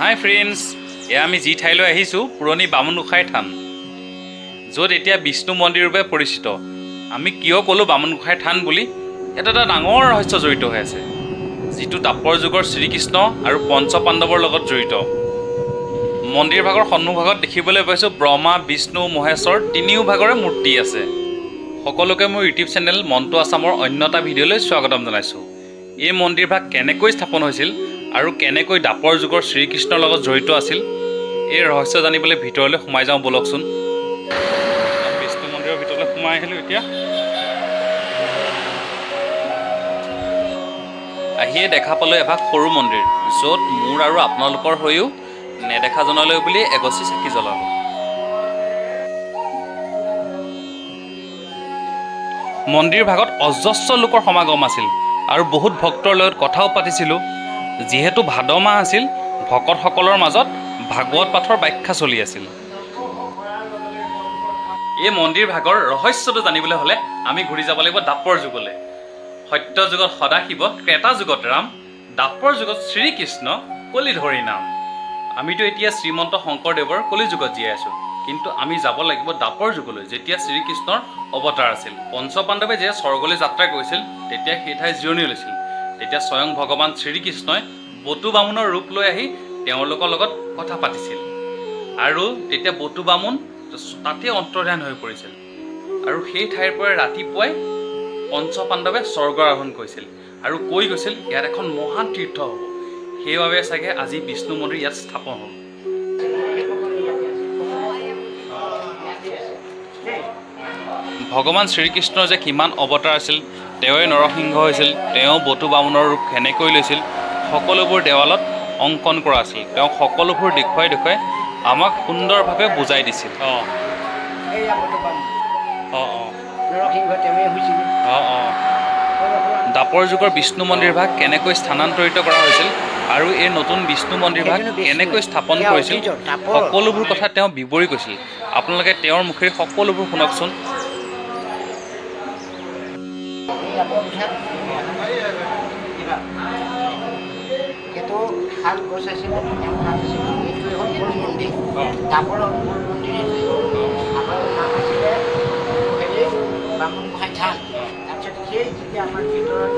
হাই friends, এয়া আমি যি ঠাইলৈ আহিছোঁ পুৰণি বামুণ গোসাঁই থান, য'ত এতিয়া বিষ্ণু মন্দিৰ ৰূপে পৰিচিত। আমি কিয় ক'লোঁ বামুণ গোসাঁই থান বুলি? এটা ডাঙৰ ৰহস্য জড়িত হৈ আছে, যিটো দাপৰ যুগৰ শ্ৰীকৃষ্ণ আৰু পঞ্চ পাণ্ডৱৰ লগত জড়িত। মন্দিৰ ভাগৰ সন্মুখভাগত দেখিবলৈ পাইছোঁ ব্ৰহ্মা, বিষ্ণু, মহেশ্বৰ তিনিও ভাগৰে মূৰ্তি আছে। সকলোকে মোৰ ইউটিউব চেনেল মন্টু আছামৰ অন্য এটা ভিডিঅ'লৈ স্বাগতম জনাইছোঁ। এই মন্দিৰ ভাগ কেনেকৈ স্থাপন হৈছিল আৰু কেনেকৈ দাপৰ যুগৰ শ্ৰীকৃষ্ণৰ লগত জড়িত আছিল, এই ৰহস্য জানিবলৈ ভিতৰলৈ সোমাই যাওঁ বলকচোন। বিষ্ণু মন্দিৰৰ ভিতৰলৈ সোমাই আহিলোঁ। এতিয়া আহিয়ে দেখা পালোঁ এভাগ সৰু মন্দিৰ, য'ত মোৰ আৰু আপোনালোকৰ হৈও নেদেখাজনলৈ বুলি এগছি চাকি জ্বলালোঁ। মন্দিৰ ভাগত অজস্ৰ লোকৰ সমাগম আছিল আৰু বহুত ভক্তৰ লগত কথাও পাতিছিলোঁ। যিহেতু ভাদ মাহ আছিল, ভকতসকলৰ মাজত ভাগৱত পাঠৰ ব্যাখ্যা চলি আছিল। এই মন্দিৰ ভাগৰ ৰহস্যটো জানিবলৈ হ'লে আমি ঘূৰি যাব লাগিব দাপৰ যুগলৈ। সত্য যুগত সদাশিৱ, ত্ৰেতা যুগত ৰাম, দাপৰ যুগত শ্ৰীকৃষ্ণ, কলিধৰি নাম। আমিতো এতিয়া শ্ৰীমন্ত শংকৰদেৱৰ কলি যুগত জীয়াই আছোঁ, কিন্তু আমি যাব লাগিব দাপৰ যুগলৈ, যেতিয়া শ্ৰীকৃষ্ণৰ অৱতাৰ আছিল। পঞ্চ পাণ্ডৱে যে স্বৰ্গলৈ যাত্ৰা কৰিছিল, তেতিয়া সেই ঠাই জিৰণি লৈছিল। তেতিয়া স্বয়ং ভগৱান শ্ৰীকৃষ্ণই বটু বামুণৰ ৰূপ লৈ আহি তেওঁলোকৰ লগত কথা পাতিছিল, আৰু তেতিয়া বটু বামুণ তাতে অন্তৰ্ধান হৈ পৰিছিল। আৰু সেই ঠাইৰ পৰা ৰাতিপুৱাই পঞ্চ পাণ্ডৱে স্বৰ্গ আৰোহণ কৰিছিল আৰু কৈ গৈছিল ইয়াত এখন মহান তীৰ্থ হ'ব। সেইবাবে চাগে আজি বিষ্ণু মন্দিৰ ইয়াত স্থাপন হ'ল। ভগৱান শ্ৰীকৃষ্ণৰ যে কিমান অৱতাৰ আছিল, তেওঁৱে নৰসিংহ হৈছিল, তেওঁ বটু বামুণৰ ৰূপ কেনেকৈ লৈছিল, সকলোবোৰ দেৱালত অংকন কৰা আছিল। তেওঁ সকলোবোৰ দেখুৱাই আমাক সুন্দৰভাৱে বুজাই দিছিল। দাপৰ যুগৰ বিষ্ণু মন্দিৰ ভাগ কেনেকৈ স্থানান্তৰিত কৰা হৈছিল আৰু এই নতুন বিষ্ণু মন্দিৰ ভাগ কেনেকৈ স্থাপন কৰিছিল, সকলোবোৰ কথা তেওঁ বিৱৰি কৈছিল। আপোনালোকে তেওঁৰ মুখেৰে সকলোবোৰ শুনকচোন। বামুণ গোসাঁই থান, তাৰপিছত সেই যেতিয়া আমাৰ ভিতৰত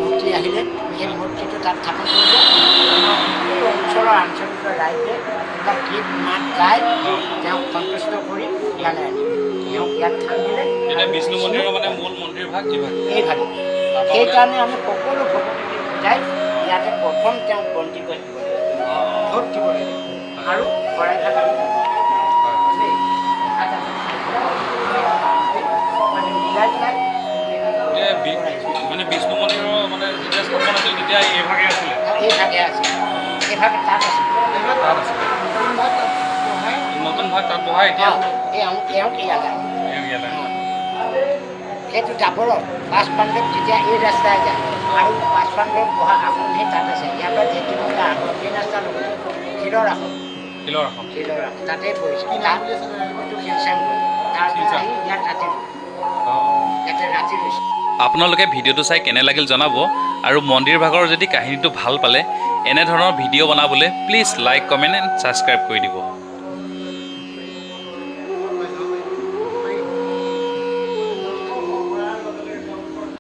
মূৰ্তি আহিলে, সেই মূৰ্তিটো তাত স্থাপন কৰিলে। এই অঞ্চলৰ আঞ্চলিক ৰাইজে এটা গীত মাত গাই তেওঁক সন্তুষ্ট কৰি ইয়ালৈ আনিলে। তেওঁক ইয়াত থান দিলে। বিষ্ণু মন্দিৰৰ মানে মূল মন্দিৰ ভাগ এই ভাগে। সেইকাৰণে আমি সকলো ভকতকে বুজাই ইয়াতে প্ৰথম তেওঁক বন্তি কৰি দিব লাগিব, ভোট দিব লাগিব আৰু শৰাই ভাগ মানে বিষ্ণু মন্দিৰৰ মানে যেতিয়া স্থাপন আছিল তেতিয়া এইভাগে আছিলে। এইভাগে আছিল, এইভাগে তাত আছিল, নতুন ভাগ তাত বহাই এতিয়া সেইটো দাপৰত পাঁচ পাণ্ডৱ যেতিয়া এই ৰাস্তাই যায় আৰু পাঁচ পাণ্ডৱ বহা আসন সেই তাত আছে। ইয়াৰ পৰা যেতিয়ালৈকে আসন সেই ৰাস্তাৰ লগতে শিলৰ আসন তাতে পৰিছে। এইটো শিলচাং কৰি তাৰ আহি ইয়াত ৰাতি ইয়াতে ৰাতি লৈছে। আপোনালোকে ভিডিঅ'টো চাই কেনে লাগিল জনাব, আৰু মন্দিৰ ভাগৰ যদি কাহিনীটো ভাল পালে এনেধৰণৰ ভিডিঅ' বনাবলৈ please like, comment and subscribe কৰি দিব।